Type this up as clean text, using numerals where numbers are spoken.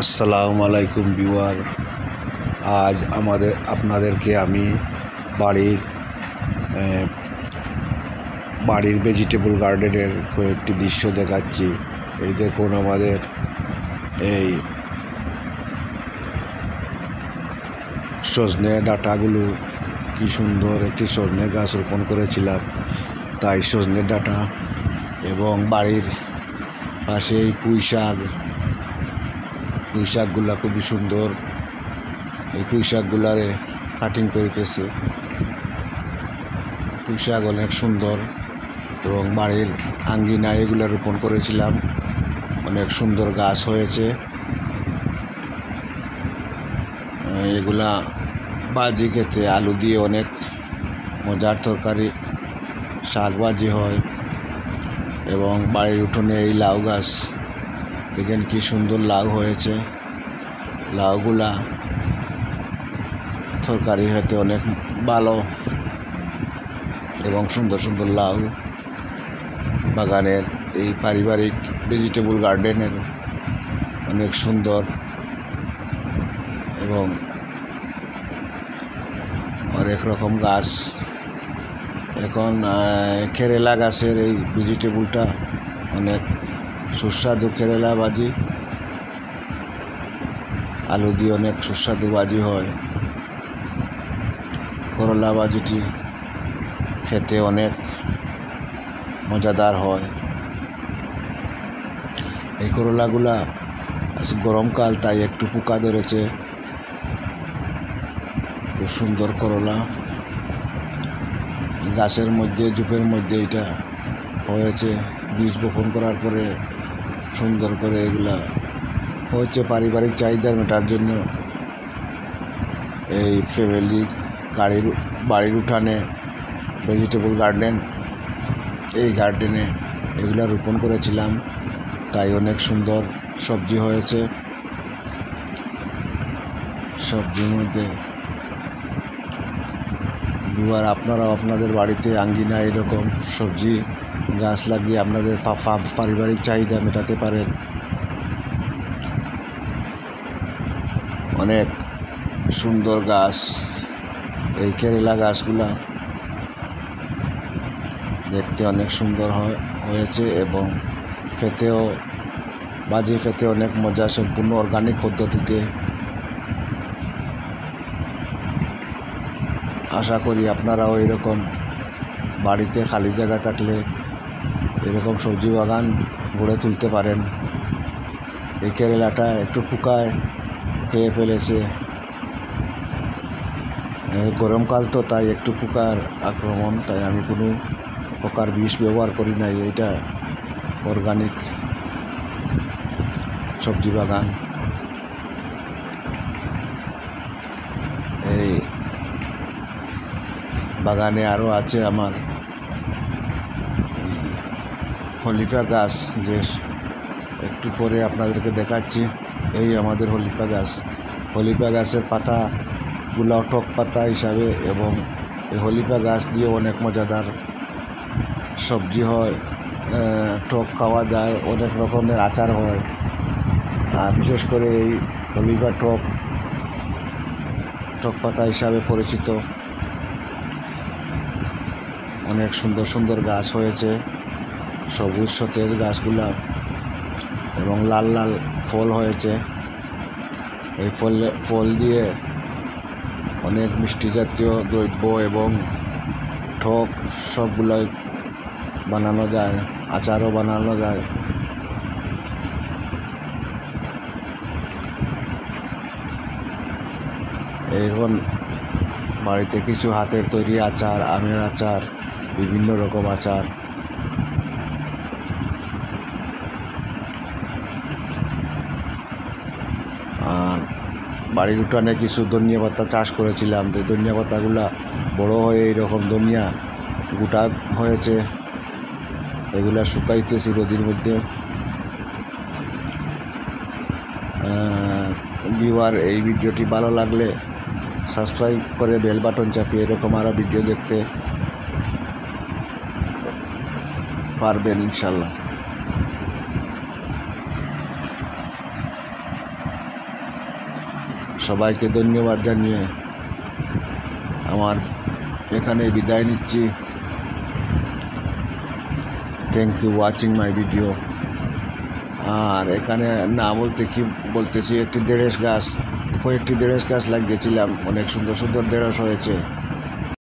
আসসালামু আলাইকুম ভিউয়ার। আজ আপনাদেরকে আমি বাড়ির ভেজিটেবল গার্ডেনের কয়েকটি দৃশ্য দেখাচ্ছি। এই দেখুন, আমাদের এই সজনে ডাঁটাগুলো কি সুন্দর। একটি সজনে গাছ রোপণ করেছিলাম, তাই সজনে ডাঁটা এবং বাড়ির পাশে এই পুঁই শাকগুলা খুবই সুন্দর। এই পুঁই শাকগুলারে কাটিং করিতেছে। পুঁই শাক অনেক সুন্দর এবং বাড়ির আঙ্গিনায় এগুলা রোপণ করেছিলাম, অনেক সুন্দর গাছ হয়েছে। এগুলা ভাজি খেতে আলু দিয়ে অনেক মজার তরকারি, শাক ভাজি হয়। এবং বাড়ির উঠোনে এই লাউ গাছ দেখেন কি সুন্দর লাউ হয়েছে। লাউগুলা তরকারি খেতে অনেক ভালো এবং সুন্দর সুন্দর লাউ। বাগানের এই পারিবারিক ভেজিটেবল গার্ডেনের অনেক সুন্দর এবং অনেক রকম গাছ। এখন কেরেলা গাছের এই ভেজিটেবলটা অনেক সুস্বাদু। কেরেলা ভাজি আলু দিয়ে অনেক সুস্বাদু ভাজি হয়। করলা ভাজিটি খেতে অনেক মজাদার হয়। এই করলাগুলা গরমকাল, তাই একটু পোকা ধরেছে। খুব সুন্দর করলা, গাছের মধ্যে ঝোপের মধ্যে এটা হয়েছে। বীজ বপন করার পরে সুন্দর করে এগুলা হচ্ছে পারিবারিক চাহিদা মেটার জন্য। এই ফ্যামিলি বাড়ির উঠানে ভেজিটেবল গার্ডেন, এই গার্ডেনে এগুলা রোপণ করেছিলাম, তাই অনেক সুন্দর সবজি হয়েছে। সবজির মধ্যে এবার আপনারাও আপনাদের বাড়িতে আঙ্গিনা এরকম সবজি গাছ লাগিয়ে আপনাদের পারিবারিক চাহিদা মেটাতে পারেন। অনেক সুন্দর গাছ এই কেরেলা গাছগুলা, দেখতে অনেক সুন্দর হয়েছে এবং খেতেও ভাজি খেতে অনেক মজা, সম্পূর্ণ অর্গানিক পদ্ধতিতে। আশা করি আপনারাও এরকম বাড়িতে খালি জায়গা থাকলে এরকম সবজি বাগান গড়ে তুলতে পারেন। এই কেরেলাটা একটু পোকায় খেয়ে ফেলেছে। গরমকাল তো, তাই একটু পোকার আক্রমণ, তাই আমি কোনো পোকার বিষ ব্যবহার করি নাই। এটা অর্গানিক সবজি বাগান। এই বাগানে আরও আছে আমার হলিফা গাছ, যে একটু পরে আপনাদেরকে দেখাচ্ছি। এই আমাদের হলিফা গাছ। হলিফা গাছের পাতাগুলো টক পাতা হিসাবে, এবং এই হলিফা গাছ দিয়ে অনেক মজাদার সবজি হয়, টক খাওয়া যায়, অনেক রকমের আচার হয়। আর বিশেষ করে এই হলিফা টক পাতা হিসাবে পরিচিত। অনেক সুন্দর সুন্দর গাছ হয়েছে, সবুজ সতেজ গাছগুলা, এবং লাল লাল ফল হয়েছে। এই ফল দিয়ে অনেক মিষ্টি জাতীয় দ্রব্য এবং টক সবগুলাই বানানো যায়, আচারও বানানো যায়। এখন বাড়িতে কিছু হাতের তৈরি আচার, আমের আচার, বিভিন্ন রকম আচার। আর বাড়ির উঠানে কিছু ধনিয়া পাতা চাষ করেছিলাম। তো ধনিয়া পাতাগুলা বড় হয়ে এইরকম ধনিয়া গোটা হয়েছে। এগুলা শুকাইতেছি রোদের মধ্যে। ভিউয়ার, এই ভিডিওটি ভালো লাগলে সাবস্ক্রাইব করে বেল বাটন চাপিয়ে এরকম আরও ভিডিও দেখতে পারবেন ইনশাল্লাহ। সবাইকে ধন্যবাদ জানিয়ে আমার এখানে বিদায় নিচ্ছি। Thank you watching my video. আর এখানে না বলতে কি বলতেছি, একটি ঢেঁড়স গাছ, কয়েকটি ঢেঁড়স গাছ লাগিয়েছিলাম, অনেক সুন্দর সুন্দর ঢেঁড়স হয়েছে।